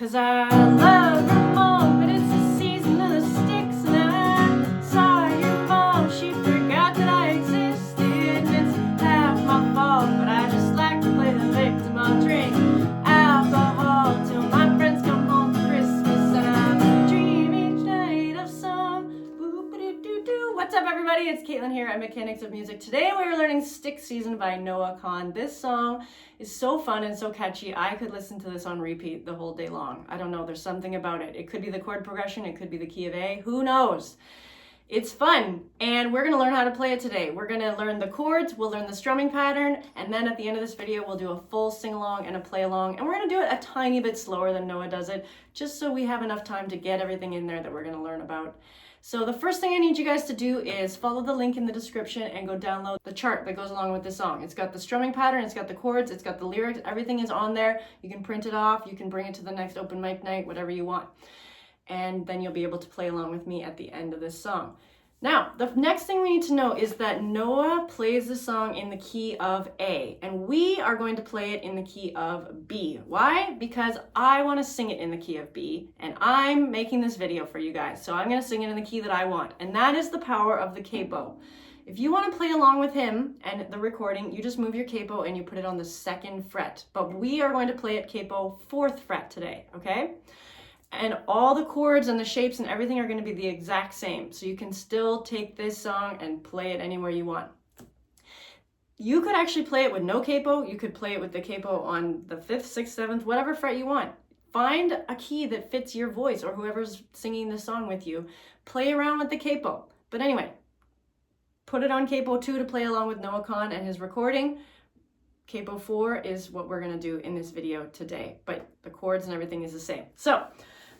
'Cause I love her mom, but it's the season of the sticks, and I saw your mom, she forgot that I existed, and it's half my fault, but I just like to play the victim. I'll drink alcohol till my friends come home for Christmas, and I dream each night of some boop-a-doo-doo-doo. What's up, everybody? It's Caitlin here at Mechanics of Music. Today we're learning Stick Season by Noah Kahan. This song is so fun and so catchy. I could listen to this on repeat the whole day long. I don't know, there's something about it. It could be the chord progression, it could be the key of A, who knows? It's fun, and we're gonna learn how to play it today. We're gonna learn the chords, we'll learn the strumming pattern, and then at the end of this video, we'll do a full sing-along and a play-along, and we're gonna do it a tiny bit slower than Noah does it, just so we have enough time to get everything in there that we're gonna learn about. So the first thing I need you guys to do is follow the link in the description and go download the chart that goes along with this song. It's got the strumming pattern, it's got the chords, it's got the lyrics, everything is on there. You can print it off, you can bring it to the next open mic night, whatever you want. And then you'll be able to play along with me at the end of this song. Now, the next thing we need to know is that Noah plays the song in the key of A, and we are going to play it in the key of B. Why? Because I want to sing it in the key of B, and I'm making this video for you guys, so I'm going to sing it in the key that I want, and that is the power of the capo. If you want to play along with him and the recording, you just move your capo and you put it on the 2nd fret, but we are going to play it capo 4th fret today, okay? And all the chords and the shapes and everything are going to be the exact same. So you can still take this song and play it anywhere you want. You could actually play it with no capo. You could play it with the capo on the 5th, 6th, 7th, whatever fret you want. Find a key that fits your voice or whoever's singing the song with you. Play around with the capo. But anyway, put it on capo 2 to play along with Noah Kahan and his recording. Capo 4 is what we're going to do in this video today. But the chords and everything is the same. So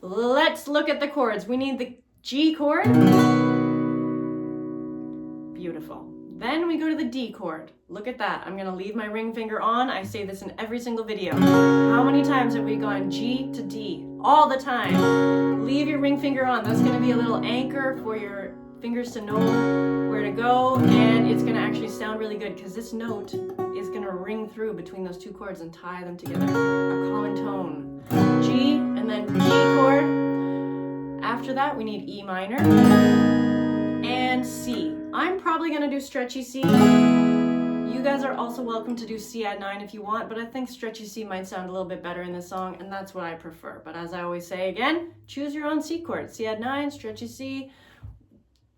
let's look at the chords. We need the G chord. Beautiful. Then we go to the D chord. Look at that. I'm going to leave my ring finger on. I say this in every single video. How many times have we gone G to D? All the time. Leave your ring finger on. That's going to be a little anchor for your fingers to know where to go, and it's going to actually sound really good because this note is going to ring through between those two chords and tie them together. A common tone. G, and then G chord. After that, we need E minor and C. I'm probably going to do stretchy C. You guys are also welcome to do C add 9 if you want, but I think stretchy C might sound a little bit better in this song, and that's what I prefer. But as I always say again, choose your own C chord. C add 9, stretchy C.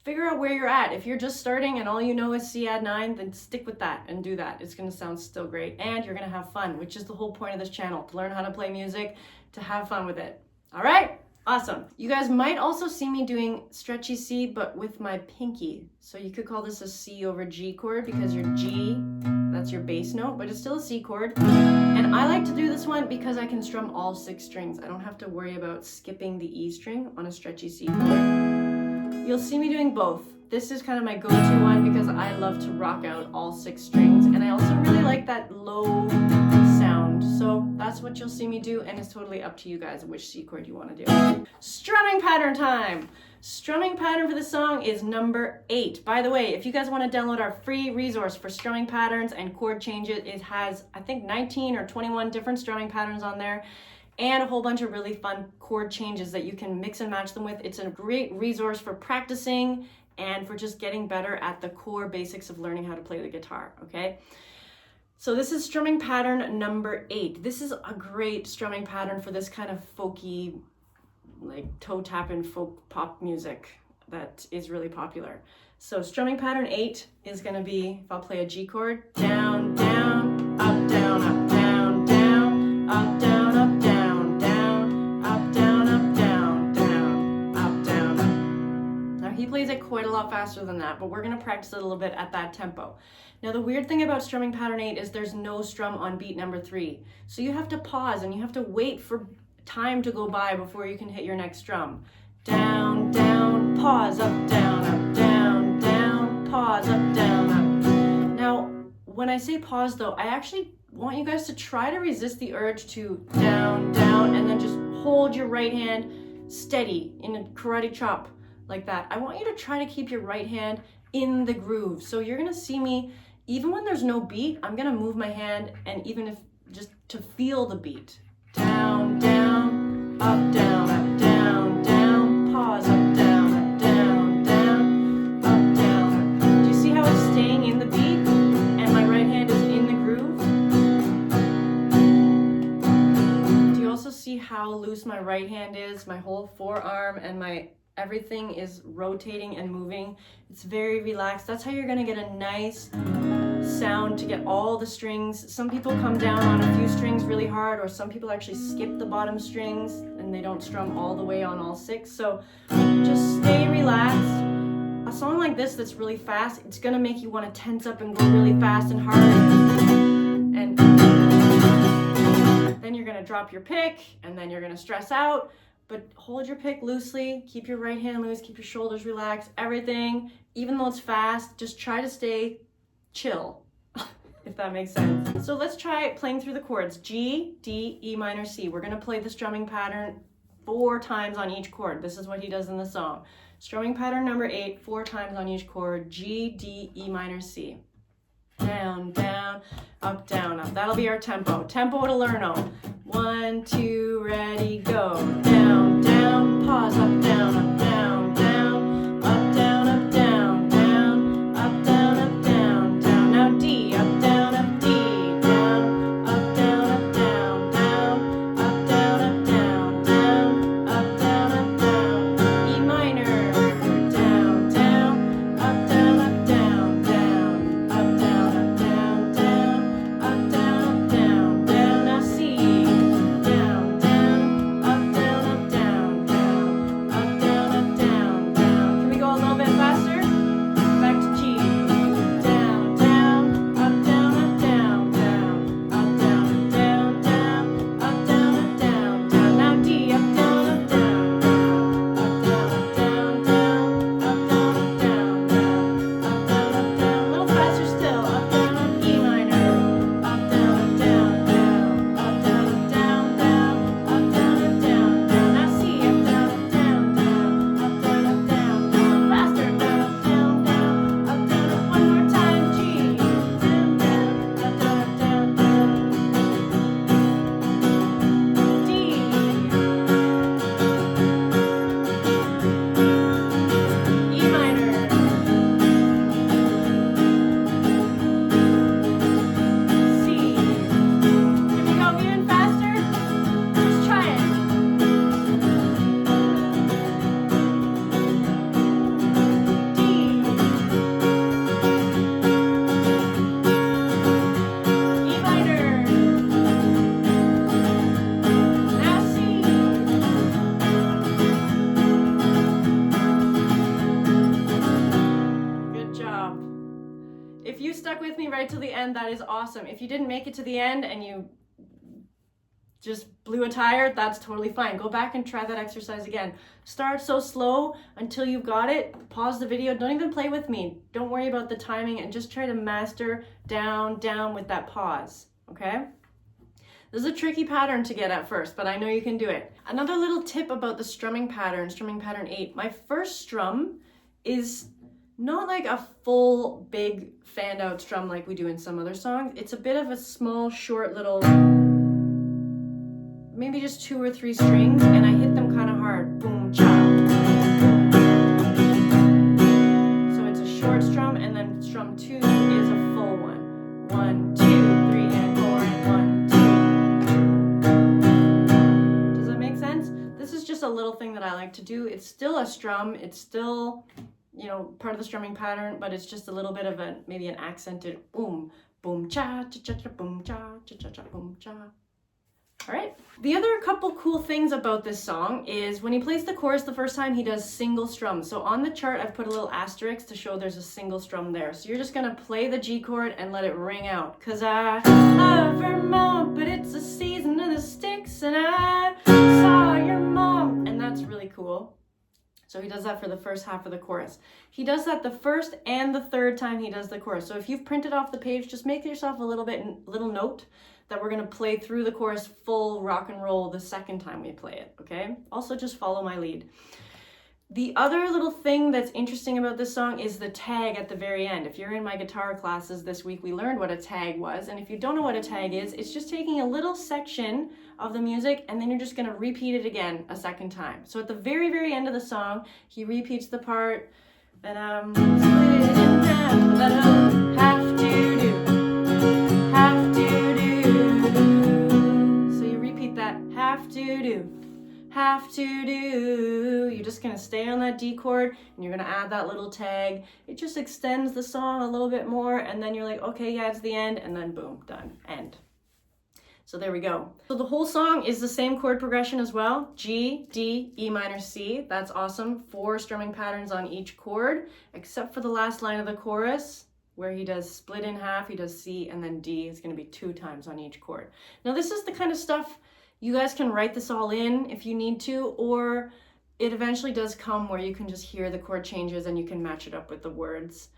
Figure out where you're at. If you're just starting and all you know is C add 9, then stick with that and do that. It's going to sound still great, and you're going to have fun, which is the whole point of this channel, to learn how to play music, to have fun with it. All right? Awesome. You guys might also see me doing stretchy C, but with my pinky. So you could call this a C over G chord because your G, that's your bass note, but it's still a C chord. And I like to do this one because I can strum all 6 strings. I don't have to worry about skipping the E string on a stretchy C chord. You'll see me doing both. This is kind of my go-to one because I love to rock out all 6 strings, and I also really like that low sound. So that's what you'll see me do, and it's totally up to you guys which C chord you want to do. Strumming pattern time. Strumming pattern for the song is number 8. By the way, if you guys want to download our free resource for strumming patterns and chord changes, it has, I think, 19 or 21 different strumming patterns on there, and a whole bunch of really fun chord changes that you can mix and match them with. It's a great resource for practicing and for just getting better at the core basics of learning how to play the guitar, okay? So this is strumming pattern number 8. This is a great strumming pattern for this kind of folky, like toe-tapping folk pop music that is really popular. So strumming pattern 8 is gonna be, if I'll play a G chord, down, down, up, down, up, down, down, up, down, up, down. He plays it quite a lot faster than that, but we're going to practice it a little bit at that tempo. Now, the weird thing about strumming pattern 8 is there's no strum on beat number 3. So you have to pause and you have to wait for time to go by before you can hit your next strum. Down, down, pause, up, down, down, pause, up, down, up. Now, when I say pause though, I actually want you guys to try to resist the urge to down, down, and then just hold your right hand steady in a karate chop. Like that. I want you to try to keep your right hand in the groove. So you're gonna see me, even when there's no beat, I'm gonna move my hand, and even if just to feel the beat. Down, down, how loose my right hand is? My whole forearm and my everything is rotating and moving. It's very relaxed. That's how you're gonna get a nice sound to get all the strings. Some people come down on a few strings really hard, or some people actually skip the bottom strings and they don't strum all the way on all 6. So just stay relaxed. A song like this that's really fast, it's gonna make you want to tense up and go really fast and hard. And then you're gonna drop your pick, and then you're gonna stress out. But hold your pick loosely, keep your right hand loose, keep your shoulders relaxed, everything. Even though it's fast, just try to stay chill, if that makes sense. So let's try playing through the chords. G, D, E minor, C. We're gonna play the strumming pattern 4 times on each chord. This is what he does in the song. Strumming pattern number 8, 4 times on each chord. G, D, E minor, C. Down, down, up, down, up. That'll be our tempo. Tempo to learno. 1, 2, ready, go. Down, down, pause, up, down, up, down, down, up, down, up, down, down, up, down, up, down, down. Now D, up, down, up, D, down, up, down, up, down, down, up, down, up, down, down, up, down, up, down. E minor, down, down, up, down, up, down, down, up, down, up, down, down, up, down, up, down, down. Now C, down, down, up, down, up, down, down, up, down, up, down, down. Can we go a little bit faster? Back to G. Down, down, up, down, up, down, down, up, down, up, down, down, up, down, up, down, down. Now D, up, down, up, down, down, up, down, up, down, down, up, down, up, down, down, up, down, up, down. A little faster still. Up, down, up, E minor. Up, down, up, down, down, up, down, up, down, down, up, down, up, down, down. Now C, up, down, up, down, down, up, down, up, down, down. Faster. Down, up, down, down, up, down, up. One more time. G. Down, down, up, down, up, down, down. D. E minor. C. Here we go, even faster. Just try it. D. E minor. Now C. Good job. If you stuck with me right till the end, that is awesome. If you didn't make it to the end and you just blew a tire, that's totally fine. Go back and try that exercise again. Start so slow until you've got it. Pause the video. Don't even play with me. Don't worry about the timing and just try to master down, down with that pause, okay? This is a tricky pattern to get at first, but I know you can do it. Another little tip about the strumming pattern 8. My first strum is not like a full, big, fanned out strum like we do in some other songs. It's a bit of a small, short little, maybe just 2 or 3 strings, and I hit them kind of hard. Boom, cha. So it's a short strum, and then strum 2 is a full one. 1, 2, 3, and 4, and 1, 2. Does that make sense? This is just a little thing that I like to do. It's still a strum. It's still, you know, part of the strumming pattern, but it's just a little bit of a, maybe an accented boom, boom, cha, cha, cha, cha, boom, cha, cha, cha, cha, boom, cha. All right. The other couple cool things about this song is when he plays the chorus the first time, he does single strums. So on the chart, I've put a little asterisk to show there's a single strum there. So you're just going to play the G chord and let it ring out. 'Cause I love Vermont, but it's a season of the sticks, and I saw your mom. And that's really cool. So he does that for the first half of the chorus. He does that the first and the third time he does the chorus. So if you've printed off the page, just make yourself a little note that we're gonna play through the chorus full rock and roll the second time we play it, okay? Also just follow my lead. The other little thing that's interesting about this song is the tag at the very end. If you're in my guitar classes this week, we learned what a tag was. And if you don't know what a tag is, it's just taking a little section of the music and then you're just gonna repeat it again a second time. So at the very, very end of the song, he repeats the part that I'm split in half, that I'll have to do, have to do. So you repeat that, have to do. have to do. You're just gonna stay on that D chord and you're gonna add that little tag. It just extends the song a little bit more, and then you're like, okay, yeah, it's the end, and then boom, done, end. So there we go. So the whole song is the same chord progression as well. G, D, E minor, C. That's awesome. 4 strumming patterns on each chord, except for the last line of the chorus where he does split in half, he does C, and then D is gonna be 2 times on each chord. Now this is the kind of stuff you guys can write this all in if you need to, or it eventually does come where you can just hear the chord changes and you can match it up with the words.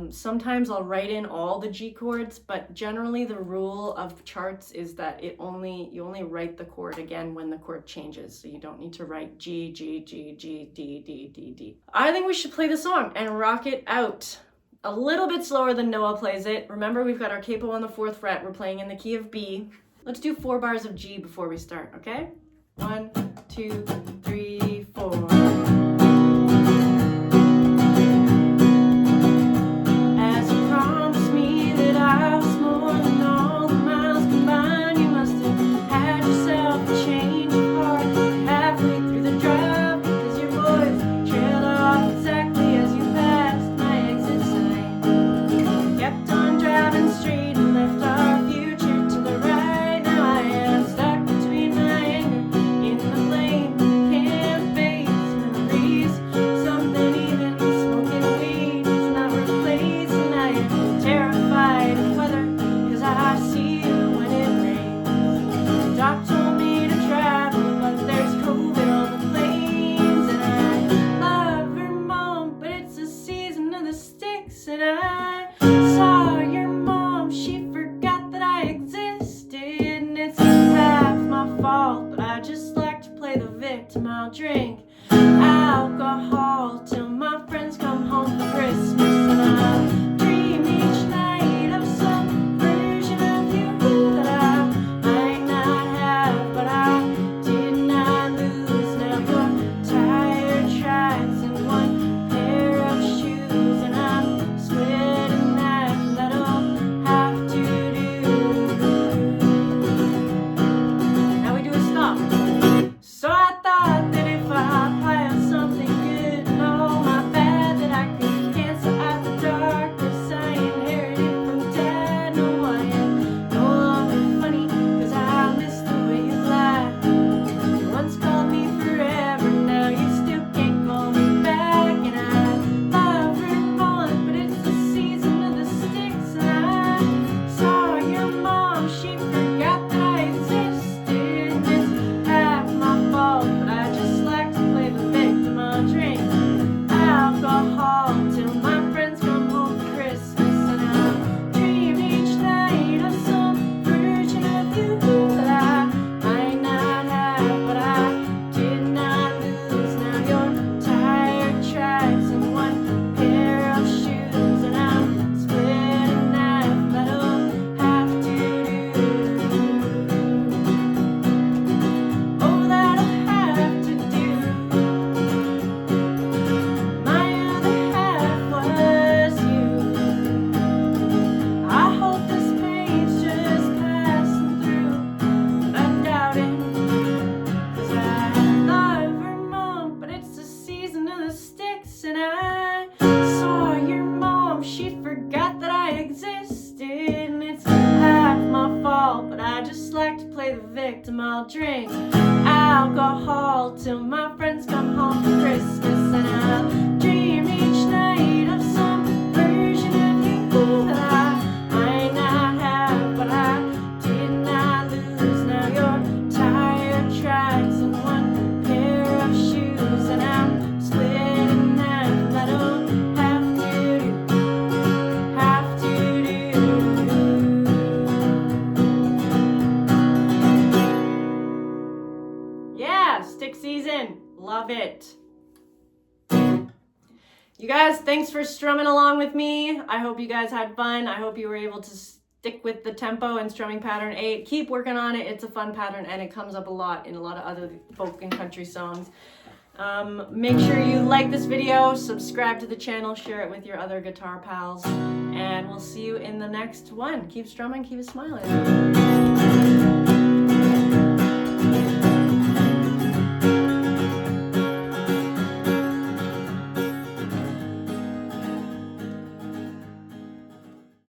Sometimes I'll write in all the G chords, but generally the rule of charts is that you only write the chord again when the chord changes. So you don't need to write G, G, G, G, D, D, D, D. I think we should play the song and rock it out. A little bit slower than Noah plays it. Remember, we've got our capo on the 4th fret. We're playing in the key of B. Let's do 4 bars of G before we start, okay? 1, 2, 3, 4. I'll drink alcohol till my friends come home for Christmas, and I'll dream each night of some version of you that I might not have, but I did not lose. Now your tired tracks and 1 pair of shoes, and I'm sweating that'll have to do. Now we do a stop. So I thought that if I piled something good and all my bad, that I could cancel out the darkness I inherited from Dad. No, I am no longer funny, 'cause I miss the way you laugh. You once called me forever, now you still can't call me back. And I love Vermont, but it's the season of the sticks. And I saw your mom, she forgot that I existed. It's half my fault, but I just like to play the victim. I'll drink alcohol till my friends come home for Christmas, and I'll dream each night of some version of you that I might not have, but I did not lose. Now your tired tracks and 1 pair of shoes, and I'm splitting that'll have to do. Oh, that'll have to do. My other half was you. I hope this pain's just passing through, but I doubt it, 'cause I love Vermont, but it's the season of the sticks. And I saw your mom, she forgot that I existed. And it's half my fault, but I just like to play the victim. I'll drink alcohol till my friends come home for Christmas, and I'll dream each night of some version of you that I might not have, but I did not lose. Now your tired tracks and 1 pair of shoes, and I'm splitting that'll have to do, have to do. Yeah, stick season. Love it. You guys, thanks for strumming along with me. I hope you guys had fun. I hope you were able to stick with the tempo and strumming pattern 8. Keep working on it. It's a fun pattern, and it comes up a lot in a lot of other folk and country songs. Make sure you like this video, subscribe to the channel, share it with your other guitar pals, and we'll see you in the next one. Keep strumming, keep smiling.